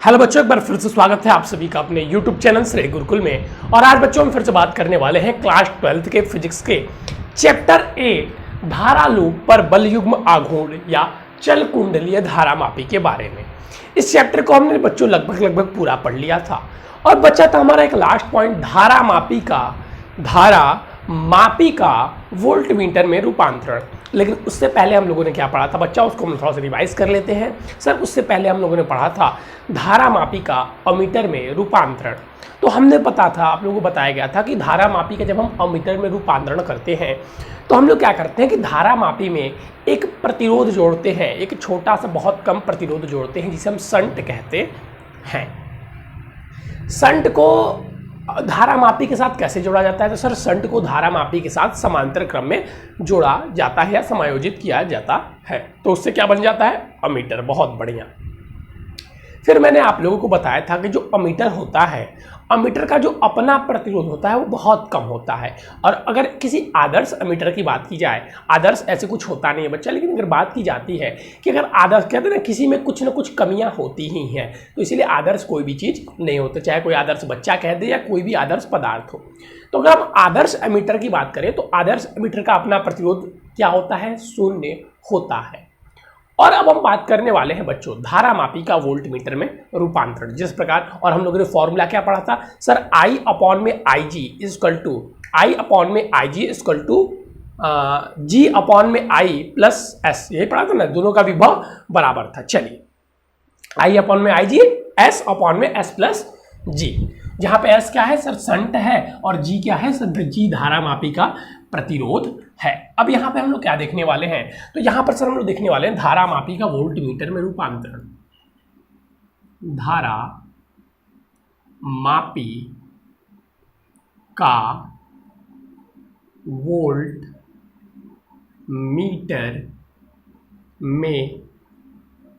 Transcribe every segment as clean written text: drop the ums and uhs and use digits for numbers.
Hello बच्चों, एक बार फिर से स्वागत है आप सभी का अपने YouTube चैनल श्रेय गुरुकुल में। और आज बच्चों हम फिर से बात करने वाले हैं क्लास 12th के फिजिक्स के चैप्टर 8 धारा लूप पर बल युग्म आघूर्ण या चल कुंडलीय धारा मापी के बारे में। इस चैप्टर को हमने बच्चों लगभग पूरा पढ़ लिया था और बचा था हमारा एक लास्ट पॉइंट धारा मापी का वोल्ट मीटर में रूपांतरण। लेकिन उससे पहले हम लोगों ने क्या पढ़ा था बच्चा, उसको हम थोड़ा सा रिवाइज कर लेते हैं। सर उससे पहले हम लोगों ने पढ़ा था धारा मापी का अमीटर में रूपांतरण। तो हमने पता था, आप लोगों को बताया गया था कि धारा मापी का जब हम अमीटर में रूपांतरण करते हैं तो हम लोग क्या करते हैं कि धारा मापी में एक प्रतिरोध जोड़ते हैं, एक छोटा सा बहुत कम प्रतिरोध जोड़ते हैं जिसे हम शंट कहते हैं। शंट को धारा मापी के साथ कैसे जोड़ा जाता है? तो सर शंट को धारा मापी के साथ समांतर क्रम में जोड़ा जाता है या समायोजित किया जाता है, तो उससे क्या बन जाता है? अमीटर। बहुत बढ़िया। फिर मैंने आप लोगों को बताया था कि जो अमीटर होता है, अमीटर का जो अपना प्रतिरोध होता है वो बहुत कम होता है। और अगर किसी आदर्श अमीटर की बात की जाए, आदर्श ऐसे कुछ होता नहीं है बच्चा, लेकिन अगर बात की जाती है कि अगर आदर्श कहते हैं ना, किसी में कुछ ना कुछ कमियां होती ही हैं, तो इसीलिए आदर्श कोई भी चीज़ नहीं होती, चाहे कोई आदर्श बच्चा कह दे या कोई भी आदर्श पदार्थ हो। तो अगर हम आदर्श अमीटर की बात करें तो आदर्श अमीटर का अपना प्रतिरोध क्या होता है? शून्य होता है। और अब हम बात करने वाले हैं बच्चों धारा मापी का वोल्ट मीटर में रूपांतरण। जिस प्रकार, और हम लोगों ने फॉर्मूला क्या पढ़ा था सर? I अपॉन में IG equal to G upon में I प्लस S, यही पढ़ा था ना, दोनों का विभव बराबर था। चलिए, I अपॉन में IG, S अपॉन में S प्लस G, जहां पे S क्या है सर? शंट है, और G क्या है सर? G धारा मापी का प्रतिरोध है। अब यहाँ पे हम लोग क्या देखने वाले हैं? तो यहाँ पर सर हम लोग देखने वाले हैं धारा मापी का वोल्ट मीटर में रूपांतरण। धारा मापी का वोल्ट मीटर में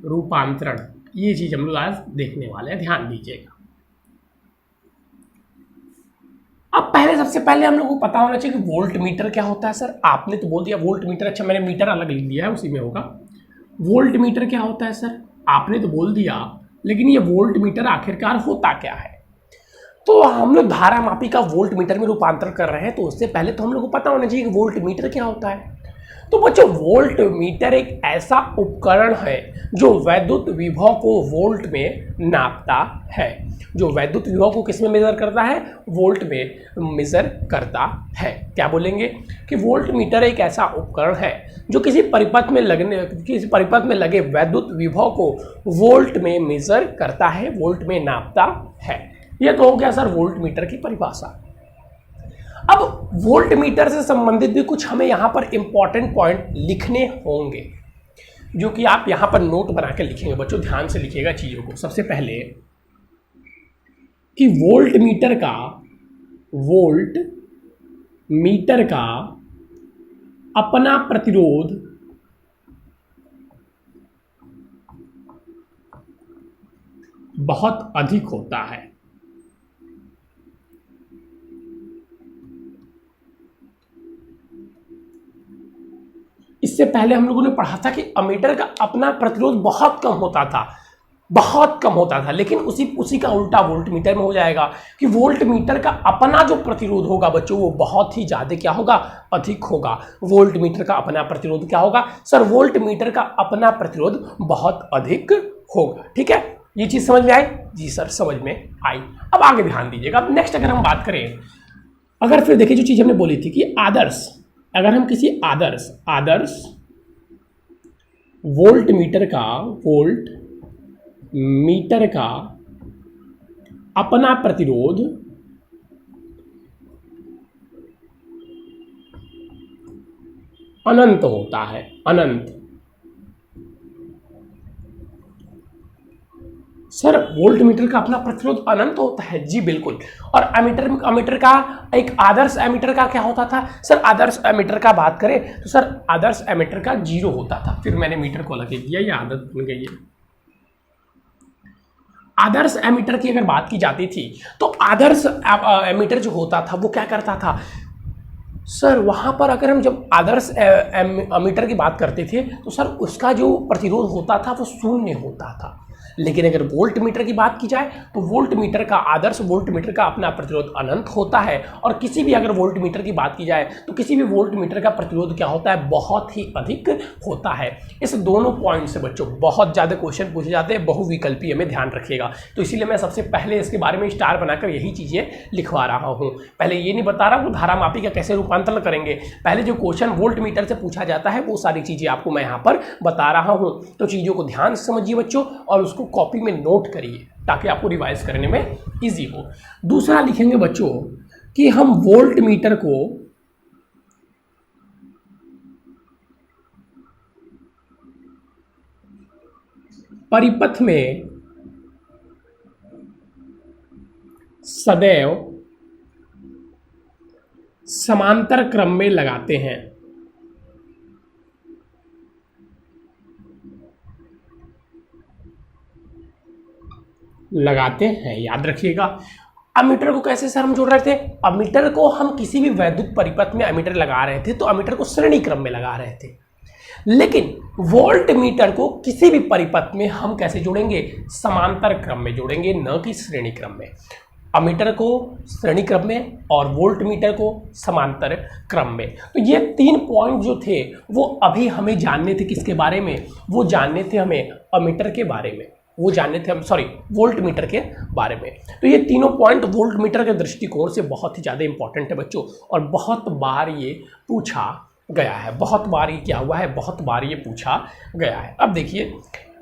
रूपांतरण, ये चीज हम लोग आज देखने वाले हैं, ध्यान दीजिएगा। अब सबसे पहले हम लोग को पता होना चाहिए कि वोल्ट मीटर क्या होता है। सर आपने तो बोल दिया वोल्ट मीटर, अच्छा मैंने मीटर अलग लिख दिया है, उसी में होगा। वोल्ट मीटर क्या होता है सर? आपने तो बोल दिया, लेकिन ये वोल्ट मीटर आखिरकार होता क्या है? तो हम लोग धारा मापी का वोल्ट मीटर में रूपांतरण कर रहे हैं, तो उससे पहले तो हम लोग को पता होना चाहिए कि वोल्ट मीटर क्या होता है। तो बच्चों वोल्ट मीटर एक ऐसा उपकरण है जो वैद्युत विभव को वोल्ट में नापता है। जो वैद्युत विभव को किस में मेजर करता है? वोल्ट में मेजर करता है। क्या बोलेंगे कि वोल्ट मीटर एक ऐसा उपकरण है जो किसी परिपथ में लगे वैद्युत विभव को वोल्ट में मेजर करता है, वोल्ट में नापता है। यह तो हो गया सर वोल्ट मीटर की परिभाषा। अब वोल्ट मीटर से संबंधित भी कुछ हमें यहां पर इंपॉर्टेंट पॉइंट लिखने होंगे, जो कि आप यहां पर नोट बना के लिखेंगे बच्चों, ध्यान से लिखिएगा चीजों को। सबसे पहले कि वोल्ट मीटर का अपना प्रतिरोध बहुत अधिक होता है। इससे पहले हम लोगों ने पढ़ा था कि अमीटर का अपना प्रतिरोध बहुत कम होता था, लेकिन उसी का उल्टा वोल्ट मीटर में हो जाएगा कि वोल्ट मीटर का अपना जो प्रतिरोध होगा बच्चों वो बहुत ही ज्यादा क्या होगा? अधिक होगा। वोल्ट मीटर का अपना प्रतिरोध क्या होगा सर? वोल्ट मीटर का अपना प्रतिरोध बहुत अधिक होगा। ठीक है, ये चीज समझ में आई? जी सर समझ में आई। अब आगे ध्यान दीजिएगा। अब नेक्स्ट अगर हम बात करें, अगर फिर देखिए जो चीज हमने बोली थी कि अगर हम किसी आदर्श वोल्ट मीटर का अपना प्रतिरोध अनंत होता है। अनंत। सर वोल्ट मीटर का अपना प्रतिरोध अनंत होता है? जी बिल्कुल। और अमीटर का एक आदर्श एमीटर का क्या होता था सर? आदर्श एमीटर का बात करें तो सर आदर्श एमीटर का 0 होता था। फिर मैंने मीटर को अलग दिया, ये आदत बन गई है। आदर्श एमीटर की अगर बात की जाती थी तो आदर्श एमीटर जो होता था वो क्या करता था सर? वहाँ पर अगर हम जब आदर्श एमीटर की बात करते थे तो सर उसका जो प्रतिरोध होता था वो शून्य होता था। लेकिन अगर वोल्ट मीटर की बात की जाए तो वोल्ट मीटर का, आदर्श वोल्ट मीटर का अपना प्रतिरोध अनंत होता है। और किसी भी अगर वोल्ट मीटर की बात की जाए तो किसी भी वोल्ट मीटर का प्रतिरोध क्या होता है, बहुत ही अधिक होता है। इस दोनों पॉइंट से बच्चों बहुत ज़्यादा क्वेश्चन पूछे जाते हैं, बहुविकल्पीय में ध्यान रखिएगा। तो इसीलिए मैं सबसे पहले इसके बारे में स्टार बनाकर यही चीज़ें लिखवा रहा हूँ। पहले ये नहीं बता रहा हूँ धारा मापी का कैसे रूपांतरण करेंगे, पहले जो क्वेश्चन वोल्ट मीटर से पूछा जाता है वो सारी चीज़ें आपको मैं यहाँ पर बता रहा हूँ। तो चीज़ों को ध्यान से समझिए बच्चों और उसको कॉपी में नोट करिए ताकि आपको रिवाइज करने में ईजी हो। दूसरा लिखेंगे बच्चों कि हम वोल्ट मीटर को परिपथ में सदैव समांतर क्रम में लगाते हैं। याद रखिएगा। अमीटर को कैसे सर हम जोड़ रहे थे, अमीटर को हम किसी भी वैद्युत परिपथ में अमीटर लगा रहे थे तो अमीटर को श्रेणी क्रम में लगा रहे थे, लेकिन वोल्ट मीटर को किसी भी परिपथ में हम कैसे जोड़ेंगे, समांतर क्रम में जोड़ेंगे, न कि श्रेणी क्रम में। अमीटर को श्रेणी क्रम में और वोल्ट मीटर को समांतर क्रम में। तो ये 3 पॉइंट जो थे वो अभी हमें जानने थे किसके बारे में, वो जानने थे हमें अमीटर के बारे में, वो जानने थे हम वोल्ट मीटर के बारे में। तो ये तीनों पॉइंट वोल्ट मीटर के दृष्टिकोण से बहुत ही ज़्यादा इंपॉर्टेंट है बच्चों, और बहुत बार ये पूछा गया है, बहुत बार ये क्या हुआ है, बहुत बार ये पूछा गया है। अब देखिए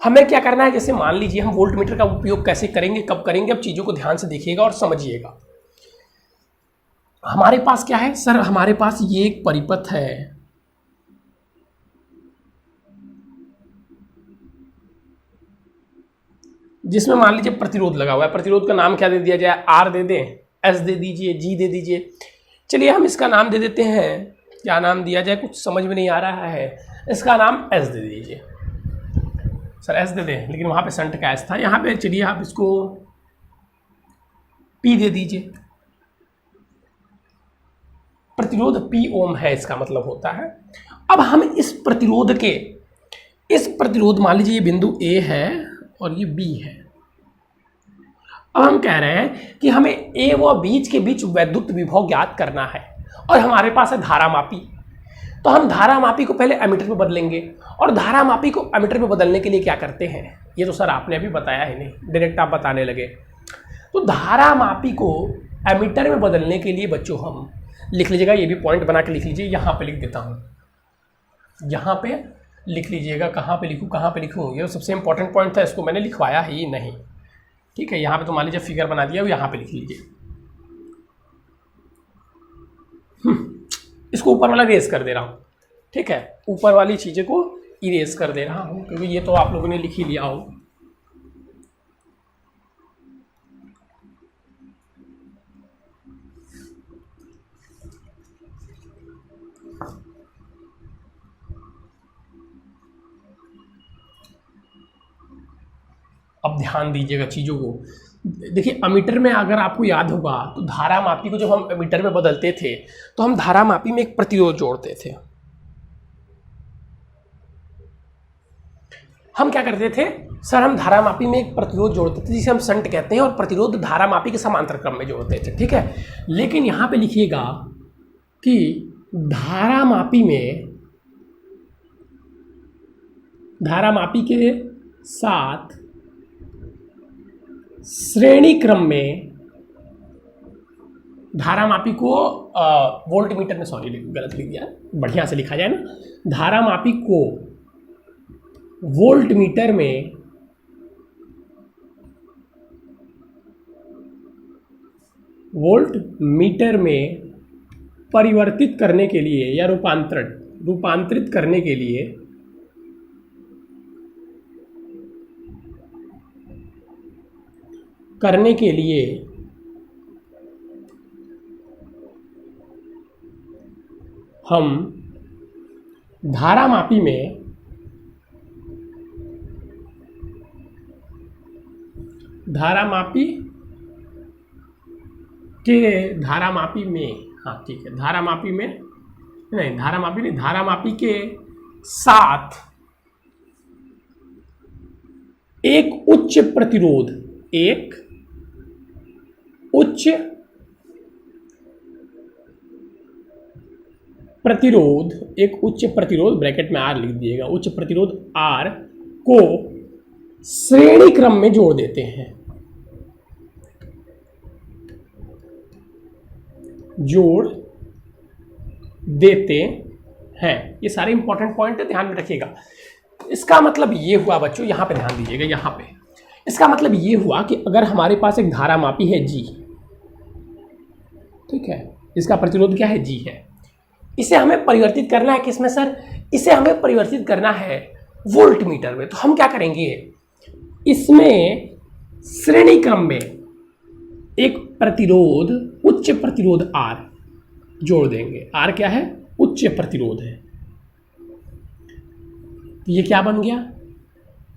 हमें क्या करना है, जैसे मान लीजिए हम वोल्ट मीटर का उपयोग कैसे करेंगे, कब करेंगे, अब चीज़ों को ध्यान से देखिएगा और समझिएगा। हमारे पास क्या है सर, हमारे पास ये एक परिपथ है, जिसमें मान लीजिए प्रतिरोध लगा हुआ है। प्रतिरोध का नाम क्या दे दिया जाए, आर दे दें, एस दे दीजिए, जी दे दीजिए। चलिए हम इसका नाम दे देते हैं, क्या नाम दिया जाए, कुछ समझ में नहीं आ रहा है, इसका नाम एस दे दीजिए। सर एस दे दें, लेकिन वहाँ पे संट का एस था, यहाँ पे चलिए आप इसको पी दे दीजिए। प्रतिरोध पी ओम है, इसका मतलब होता है। अब हम इस प्रतिरोध मान लीजिए ये बिंदु ए है और ये बी है। अब हम कह रहे हैं कि हमें ए व बीच के बीच वैद्युत विभव ज्ञात करना है और हमारे पास है धारा मापी। तो हम धारा मापी को पहले एमीटर में बदलेंगे, और धारा मापी को एमीटर में बदलने के लिए क्या करते हैं, ये तो सर आपने अभी बताया ही नहीं, डायरेक्ट आप बताने लगे। तो धारा मापी को एमीटर में बदलने के लिए बच्चों हम लिख लीजिएगा, ये भी पॉइंट बना के लिख लीजिए, यहाँ पे लिख देता हूँ, यहाँ पे लिख लीजिएगा। कहाँ पे लिखूँ, ये सबसे इंपॉर्टेंट पॉइंट था, इसको मैंने लिखवाया ही नहीं, ठीक है। यहाँ पे तो मान लीजिए फिगर बना दिया, यहाँ पे लिख लीजिए। इसको ऊपर वाला इरेज कर दे रहा हूँ, ठीक है, ऊपर वाली चीज़ें को इरेज कर दे रहा हूँ क्योंकि ये तो आप लोगों ने लिख ही लिया हो। अब ध्यान दीजिएगा चीज़ों को। देखिए अमीटर में अगर आपको याद होगा तो धारा मापी को जब हम अमीटर में बदलते थे तो हम धारा मापी में एक प्रतिरोध जोड़ते थे। हम क्या करते थे सर, हम धारा मापी में एक प्रतिरोध जोड़ते थे जिसे हम संट कहते हैं, और प्रतिरोध धारा मापी के समांतर क्रम में जोड़ते थे, ठीक है। लेकिन यहाँ पे लिखिएगा कि धारा मापी के साथ श्रेणी क्रम में धारा मापी को वोल्ट मीटर में, सॉरी गलत लिख दिया, बढ़िया से लिखा जाए ना, धारा मापी को वोल्ट मीटर में परिवर्तित करने के लिए या रूपांतरित करने के लिए हम धारा मापी में हाँ ठीक है, धारा मापी के साथ एक उच्च प्रतिरोध, एक उच्च प्रतिरोध, एक उच्च प्रतिरोध ब्रैकेट में आर लिख दिएगा, उच्च प्रतिरोध आर को श्रेणी क्रम में जोड़ देते हैं, जोड़ देते हैं। ये सारे इंपॉर्टेंट पॉइंट है, ध्यान में रखिएगा। इसका मतलब ये हुआ बच्चों, यहां पे ध्यान दीजिएगा, यहां पे इसका मतलब ये हुआ कि अगर हमारे पास एक धारा मापी है जी, ठीक है, इसका प्रतिरोध क्या है, जी है, इसे हमें परिवर्तित करना है किसमें सर, इसे हमें परिवर्तित करना है वोल्ट मीटर में। तो हम क्या करेंगे, इसमें श्रेणी क्रम में एक प्रतिरोध, उच्च प्रतिरोध आर जोड़ देंगे। आर क्या है, उच्च प्रतिरोध है। तो ये क्या बन गया,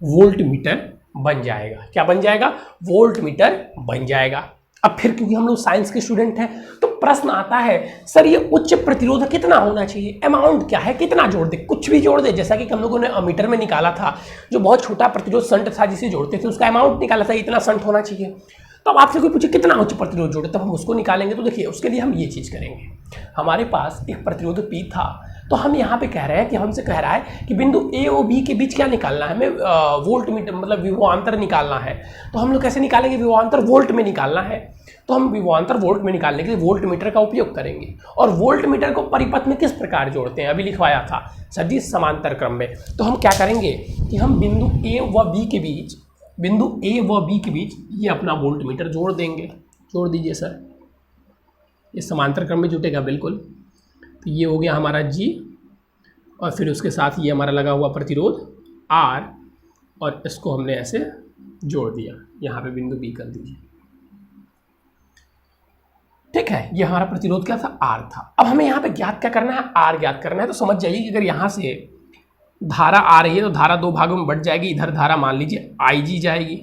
वोल्ट मीटर बन जाएगा। क्या बन जाएगा, वोल्ट मीटर बन जाएगा। अब फिर क्योंकि हम लोग साइंस के स्टूडेंट हैं तो प्रश्न आता है, सर ये उच्च प्रतिरोध कितना होना चाहिए, अमाउंट क्या है, कितना जोड़ दे, कुछ भी जोड़ दे। जैसा कि हम लोगों ने अमीटर में निकाला था, जो बहुत छोटा प्रतिरोध संट था जिसे जोड़ते थे, उसका अमाउंट निकाला था, इतना संट होना चाहिए। तो अब आपसे कोई पूछे कितना उच्च प्रतिरोध जोड़े, तब हम उसको निकालेंगे। तो देखिए उसके लिए हम ये चीज़ करेंगे, हमारे पास एक प्रतिरोध P था, तो हम यहाँ पे कह रहे हैं कि हमसे कह रहा है कि बिंदु A और B के बीच क्या निकालना है, हमें वोल्ट मीटर मतलब विभवांतर निकालना है। तो हम लोग कैसे निकालेंगे, विभवांतर वोल्ट में निकालना है। तो हम विभवांतर वोल्ट में निकालने के लिए वोल्ट मीटर का उपयोग करेंगे। और वोल्ट मीटर को परिपथ में किस प्रकार जोड़ते हैं, अभी लिखवाया था सर जी, समांतर क्रम में। तो हम क्या करेंगे कि हम बिंदु A व B के बीच, बिंदु A व B के बीच ये अपना वोल्ट मीटर जोड़ देंगे। जोड़ दीजिए सर, ये समांतर क्रम में जुटेगा बिल्कुल। तो ये हो गया हमारा G, और फिर उसके साथ ये हमारा लगा हुआ प्रतिरोध R, और इसको हमने ऐसे जोड़ दिया, यहाँ पे बिंदु B कर दीजिए। ठीक है, ये हमारा प्रतिरोध क्या था, R था। अब हमें यहाँ पे ज्ञात क्या करना है, R ज्ञात करना है। तो समझ जाइए कि अगर यहाँ से धारा आ रही है तो धारा दो भागों में बढ़ जाएगी। इधर धारा मान लीजिए IG जाएगी,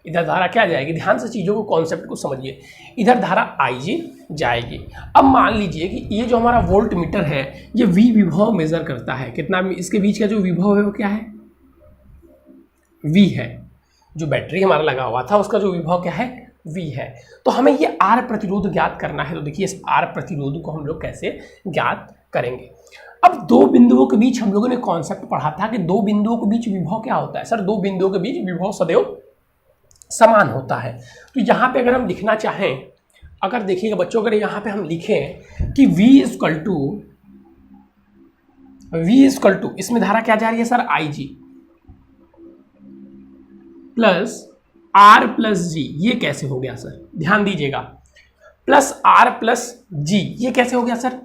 इधर धारा क्या जाएगी, ध्यान से चीज़ों को, कॉन्सेप्ट को समझिए। इधर धारा IG जाएगी। अब मान लीजिए कि ये जो हमारा वोल्ट मीटर है ये V विभव मेजर करता है। कितना, इसके बीच का जो विभव है वो क्या है, V है। जो बैटरी हमारा लगा हुआ था उसका जो विभव क्या है, V है। तो हमें ये R प्रतिरोध ज्ञात करना है। तो देखिए इस R प्रतिरोध को हम लोग कैसे ज्ञात करेंगे। अब दो बिंदुओं के बीच हम लोगों ने कॉन्सेप्ट पढ़ा था कि दो बिंदुओं के बीच विभव क्या होता है। सर दो बिंदुओं के बीच विभव सदैव समान होता है। तो यहाँ पे अगर हम लिखना चाहें, अगर देखिएगा बच्चों, अगर यहाँ पे हम लिखें कि V इक्वल टू इसमें धारा क्या जा रही है sir, IG plus R plus G, ये कैसे हो गया सर, ध्यान दीजिएगा, प्लस R प्लस G, ये कैसे हो गया सर।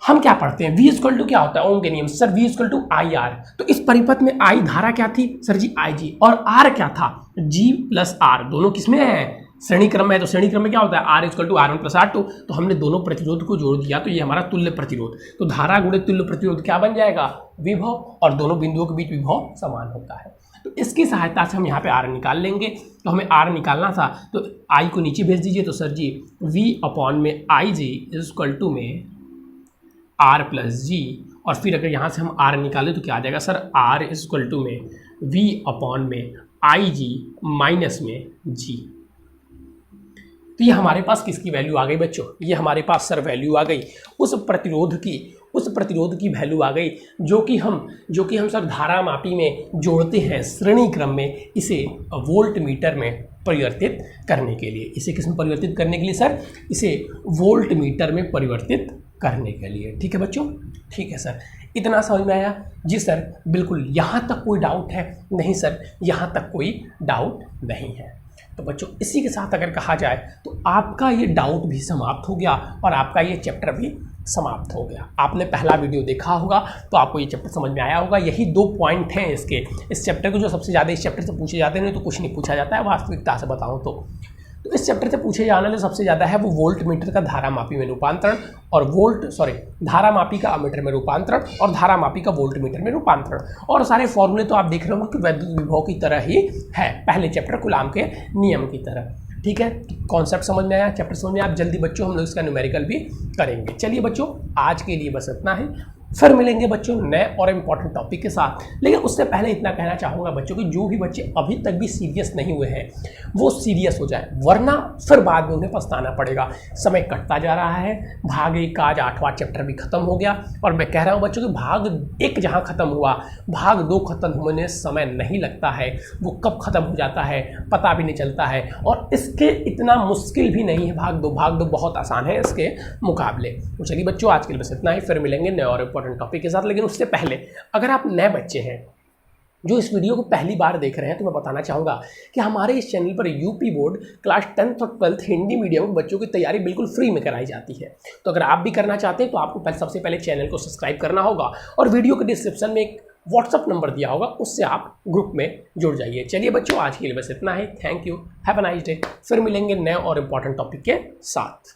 हम क्या पढ़ते हैं, V इक्वल टू क्या होता है, ओम के नियम sir, V equal to IR। तो इस परिपथ में I धारा क्या थी सर जी, IG, और R क्या था, G प्लस R। दोनों किसमें है, श्रेणी क्रम में है। तो श्रेणी क्रम में क्या होता है, R equal to R1 plus R2। तो हमने दोनों प्रतिरोध को जोड़ दिया, तो ये हमारा तुल्य प्रतिरोध। तो धारा गुणे तुल्य प्रतिरोध क्या बन जाएगा, विभव, और दोनों बिंदुओं के बीच विभव समान होता है। तो इसकी सहायता से हम यहाँ पे R निकाल लेंगे। तो हमें R निकालना था, तो I को नीचे भेज दीजिए। तो सर जी V अपॉन में IG इक्वल टू में R प्लस G, और फिर अगर यहाँ से हम R निकालें तो क्या आ जाएगा सर, R इक्वल टू में V अपॉन में IG माइनस में G। तो ये हमारे पास किसकी वैल्यू आ गई बच्चों, ये हमारे पास सर वैल्यू आ गई उस प्रतिरोध की वैल्यू आ गई जो कि हम सर धारा मापी में जोड़ते हैं श्रेणी क्रम में, इसे वोल्ट मीटर में परिवर्तित करने के लिए। इसे किस में परिवर्तित करने के लिए सर, इसे वोल्ट मीटर में परिवर्तित करने के लिए। ठीक है बच्चों, ठीक है सर, इतना समझ में आया जी सर, बिल्कुल। यहाँ तक कोई डाउट है, नहीं सर यहाँ तक कोई डाउट नहीं है। तो बच्चों इसी के साथ अगर कहा जाए तो आपका ये डाउट भी समाप्त हो गया और आपका ये चैप्टर भी समाप्त हो गया। आपने पहला वीडियो देखा होगा तो आपको ये चैप्टर समझ में आया होगा। यही 2 पॉइंट हैं इसके, इस चैप्टर को जो सबसे ज़्यादा इस चैप्टर से पूछे जाते हैं, तो कुछ नहीं पूछा जाता है वास्तविकता से बताऊं तो इस चैप्टर से पूछे जाने वाले सबसे ज़्यादा है वो वोल्ट मीटर का धारा मापी में रूपांतरण, और धारा मापी का अमीटर में रूपांतरण, और धारा मापी का वोल्ट मीटर में रूपांतरण। और सारे फॉर्मूले तो आप देख रहे होंगे कि वैद्युत विभव की तरह ही है, पहले चैप्टर कूलाम के नियम की तरह। ठीक है, कॉन्सेप्ट समझ में आया, चैप्टर समझ में आया। आप जल्दी बच्चों हम लोग इसका न्यूमेरिकल भी करेंगे। चलिए बच्चों आज के लिए बस इतना है। फिर मिलेंगे बच्चों नए और इम्पॉर्टेंट टॉपिक के साथ। लेकिन उससे पहले इतना कहना चाहूँगा बच्चों कि जो भी बच्चे अभी तक भी सीरियस नहीं हुए हैं वो सीरियस हो जाए, वरना फिर बाद में उन्हें पछताना पड़ेगा। समय कटता जा रहा है, भाग 1 का आज 8वां चैप्टर भी खत्म हो गया और मैं कह रहा हूँ बच्चों कि भाग 1 जहाँ खत्म हुआ, भाग 2 खत्म होने समय नहीं लगता है, वो कब खत्म हो जाता है पता भी नहीं चलता है। और इसके इतना मुश्किल भी नहीं है भाग 2, भाग 2 बहुत आसान है इसके मुकाबले। तो चलिए बच्चों आज के लिए बस इतना ही, फिर मिलेंगे नए और इम्पोर्टेंट टॉपिक के साथ। लेकिन उससे पहले अगर आप नए बच्चे हैं जो इस वीडियो को पहली बार देख रहे हैं तो मैं बताना चाहूँगा कि हमारे इस चैनल पर यूपी बोर्ड क्लास 10th और 12th हिंदी मीडियम में बच्चों की तैयारी बिल्कुल फ्री में कराई जाती है। तो अगर आप भी करना चाहते हैं तो आपको सबसे पहले चैनल को सब्सक्राइब करना होगा और वीडियो के डिस्क्रिप्शन में एक व्हाट्सअप नंबर दिया होगा, उससे आप ग्रुप में जुड़ जाइए। चलिए बच्चों आज के लिए बस इतना ही, thank you, have a nice day. फिर मिलेंगे नए और इम्पॉर्टेंट टॉपिक के साथ।